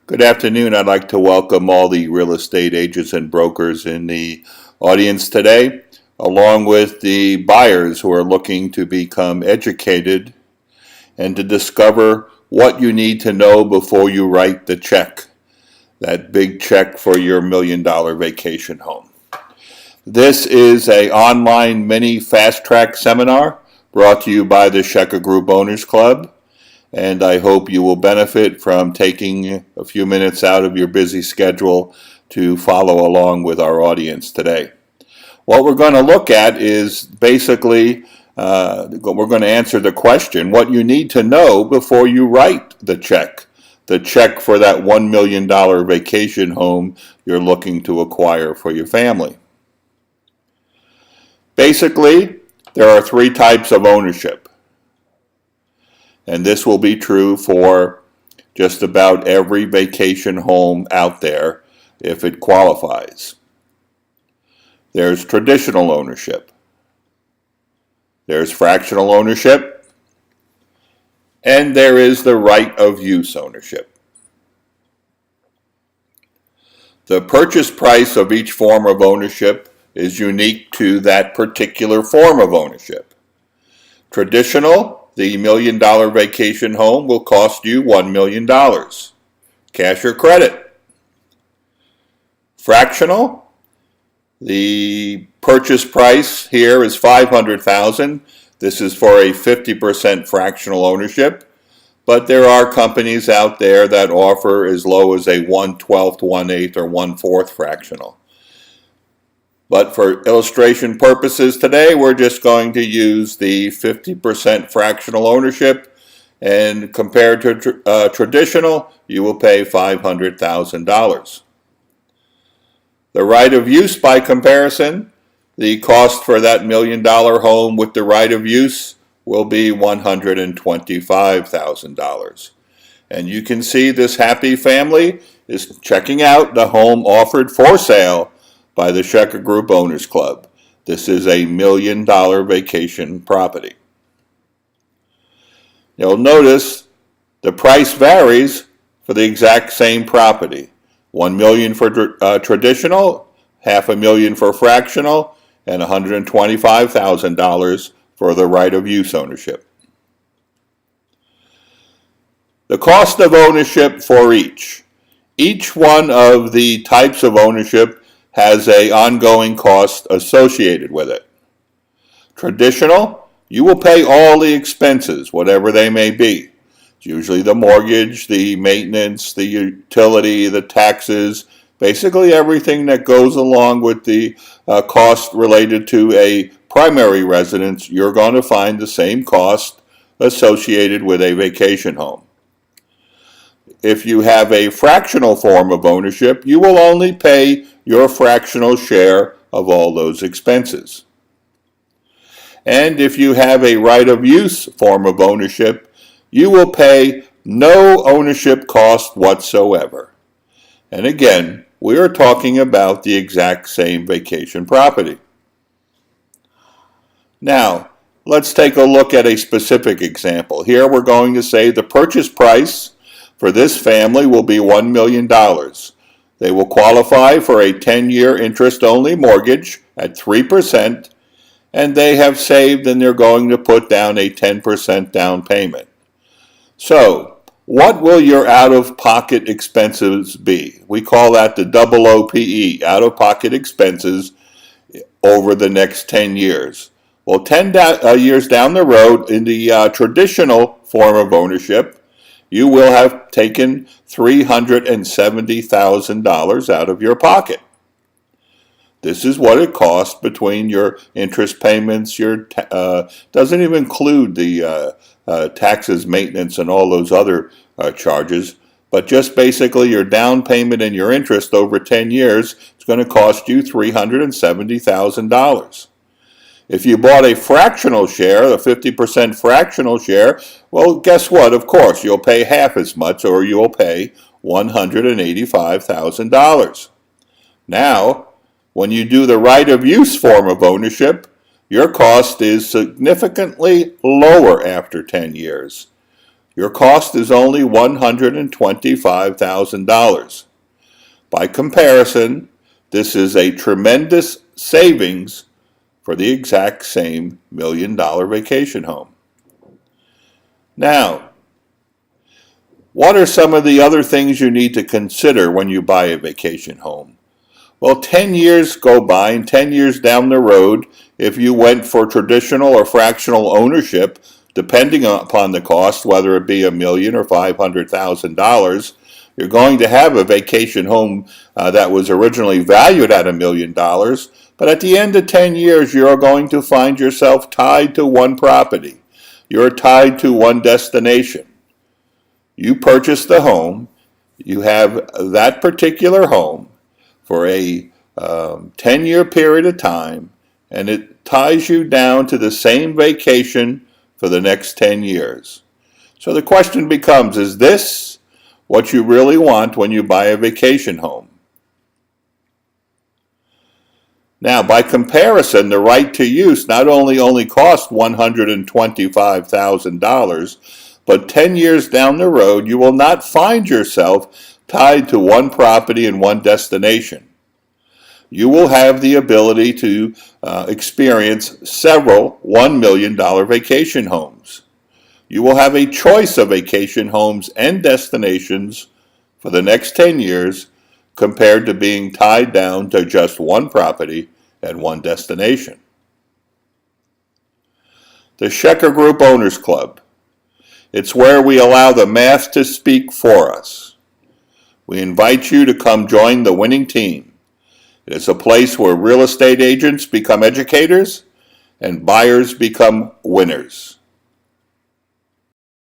Good afternoon. I'd like to welcome all the real estate agents and brokers in the audience today, along with the buyers who are looking to become educated and to discover what you need to know before you write the check, that big check for your $1,000,000 vacation home. This is an online mini fast track seminar brought to you by the Shecker Group Owners Club. And I hope you will benefit from taking a few minutes out of your busy schedule to follow along with our audience today. What we're going to look at is basically, we're going to answer the question, what you need to know before you write the check for that $1,000,000 vacation home you're looking to acquire for your family. Basically, there are three types of ownership. And this will be true for just about every vacation home out there if it qualifies. There's traditional ownership. There's fractional ownership. And there is the right of use ownership. The purchase price of each form of ownership is unique to that particular form of ownership. Traditional, the $1,000,000 vacation home will cost you $1,000,000, cash or credit. Fractional, the purchase price here is $500,000. This is for a 50% fractional ownership, but there are companies out there that offer as low as a 1/12, 1/8, or 1/4 fractional. But for illustration purposes today, we're just going to use the 50% fractional ownership, and compared to traditional, you will pay $500,000. The right of use by comparison, the cost for that $1,000,000 home with the right of use will be $125,000. And you can see this happy family is checking out the home offered for sale by the Shecker Group Owners Club. This is a $1,000,000 vacation property. You'll notice the price varies for the exact same property. $1,000,000 for traditional, $500,000 for fractional, and $125,000 for the right of use ownership. The cost of ownership for each. Each one of the types of ownership has an ongoing cost associated with it. Traditional, you will pay all the expenses, whatever they may be. It's usually the mortgage, the maintenance, the utility, the taxes, basically everything that goes along with the cost related to a primary residence. You're going to find the same cost associated with a vacation home. If you have a fractional form of ownership, you will only pay your fractional share of all those expenses. And if you have a right of use form of ownership, you will pay no ownership cost whatsoever. And again, we are talking about the exact same vacation property. Now, let's take a look at a specific example. Here we're going to say the purchase price for this family will be $1,000,000. They will qualify for a 10-year interest-only mortgage at 3%, and they have saved and they're going to put down a 10% down payment. So, what will your out-of-pocket expenses be? We call that the OOPE, out-of-pocket expenses, over the next 10 years. Well, 10 years down the road, in the traditional form of ownership, you will have taken $370,000 out of your pocket. This is what it costs between your interest payments, doesn't even include the taxes, maintenance, and all those other charges, but just basically your down payment and your interest over 10 years is going to cost you $370,000. If you bought a fractional share, a 50% fractional share, well, guess what? Of course, you'll pay half as much, or you'll pay $185,000. Now, when you do the right of use form of ownership, your cost is significantly lower after 10 years. Your cost is only $125,000. By comparison, this is a tremendous savings for the exact same $1 million vacation home. Now, what are some of the other things you need to consider when you buy a vacation home? Well, 10 years go by, and 10 years down the road, if you went for traditional or fractional ownership, depending upon the cost, whether it be $1 million or $500,000, you're going to have a vacation home that was originally valued at $1 million, but at the end of 10 years, you're going to find yourself tied to one property. You're tied to one destination. You purchase the home, you have that particular home for a 10-year period of time, and it ties you down to the same vacation for the next 10 years. So the question becomes, is this what you really want when you buy a vacation home? Now, by comparison, the right to use not only costs $125,000, but 10 years down the road, you will not find yourself tied to one property and one destination. You will have the ability to experience several $1 million vacation homes. You will have a choice of vacation homes and destinations for the next 10 years compared to being tied down to just one property and one destination. The Shecker Group Owners Club. It's where we allow the math to speak for us. We invite you to come join the winning team. It is a place where real estate agents become educators and buyers become winners.